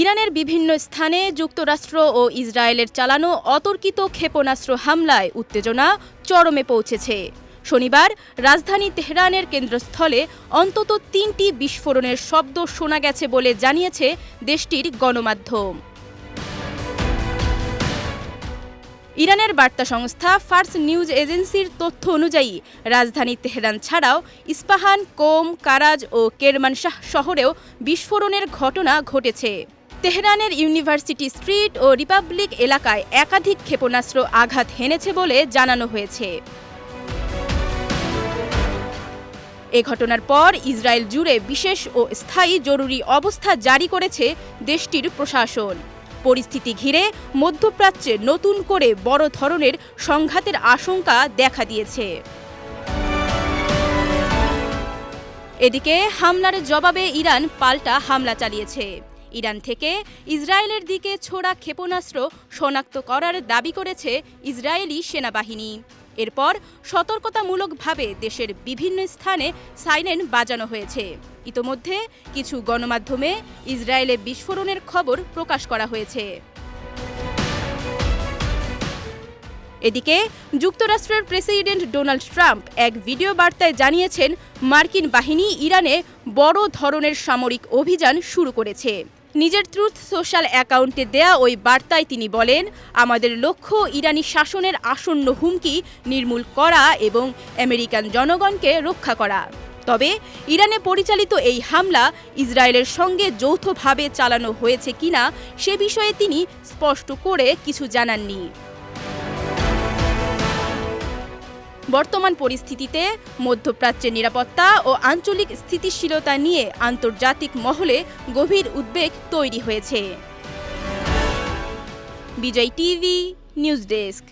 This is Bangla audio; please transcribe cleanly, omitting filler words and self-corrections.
ইরানের বিভিন্ন স্থানে যুক্তরাষ্ট্র ও ইসরায়েলের চালানো অতর্কিত ক্ষেপণাস্ত্র হামলায় উত্তেজনা চরমে পৌঁছেছে। শনিবার রাজধানী তেহরানের কেন্দ্রস্থলে অন্তত ৩টি বিস্ফোরণের শব্দ শোনা গেছে বলে জানিয়েছে দেশটির গণমাধ্যম। ইরানের বার্তা সংস্থা ফার্স নিউজ এজেন্সির তথ্য অনুযায়ী রাজধানী তেহরান ছাড়াও ইস্পাহান, কোম, কারাজ ও কেরমানশাহ শহরেও বিস্ফোরণের ঘটনা ঘটেছে। তেহরানের ইউনিভার্সিটি স্ট্রিট ও রিপাবলিক এলাকায় একাধিক ক্ষেপণাস্ত্র আঘাত হেনেছে বলে জানানো হয়েছে। এ ঘটনার পর ইসরায়েল জুড়ে বিশেষ ও স্থায়ী জরুরি অবস্থা জারি করেছে দেশটির প্রশাসন। পরিস্থিতি ঘিরে মধ্যপ্রাচ্যে নতুন করে বড় ধরনের সংঘাতের আশঙ্কা দেখা দিয়েছে। এদিকে হামলার জবাবে ইরান পাল্টা হামলা চালিয়েছে। ইরান থেকে ইসরায়েলের দিকে ছোড়া ক্ষেপণাস্ত্র শনাক্ত করার দাবি করেছে ইসরায়েলি সেনাবাহিনী। এরপর সতর্কতামূলকভাবে দেশের বিভিন্ন স্থানে সাইরেন বাজানো হয়েছে। ইতোমধ্যে কিছু গণমাধ্যমে ইসরায়েলে বিস্ফোরণের খবর প্রকাশ করা হয়েছে। এদিকে যুক্তরাষ্ট্রের প্রেসিডেন্ট ডোনাল্ড ট্রাম্প এক ভিডিও বার্তায় জানিয়েছেন, মার্কিন বাহিনী ইরানে বড় ধরনের সামরিক অভিযান শুরু করেছে। নিজের ট্রুথ সোশ্যাল অ্যাকাউন্টে দেয়া ওই বার্তায় তিনি বলেন, আমাদের লক্ষ্য ইরানি শাসনের আসন্ন হুমকি নির্মূল করা এবং আমেরিকান জনগণকে রক্ষা করা। তবে ইরানে পরিচালিত এই হামলা ইসরায়েলের সঙ্গে যৌথভাবে চালানো হয়েছে কিনা সে বিষয়ে তিনি স্পষ্ট করে কিছু জানাননি। বর্তমান পরিস্থিতিতে মধ্যপ্রাচ্যের নিরাপত্তা ও আঞ্চলিক স্থিতিশীলতা নিয়ে আন্তর্জাতিক মহলে গভীর উদ্বেগ তৈরি হয়েছে। বিজয় টিভি নিউজ ডেস্ক।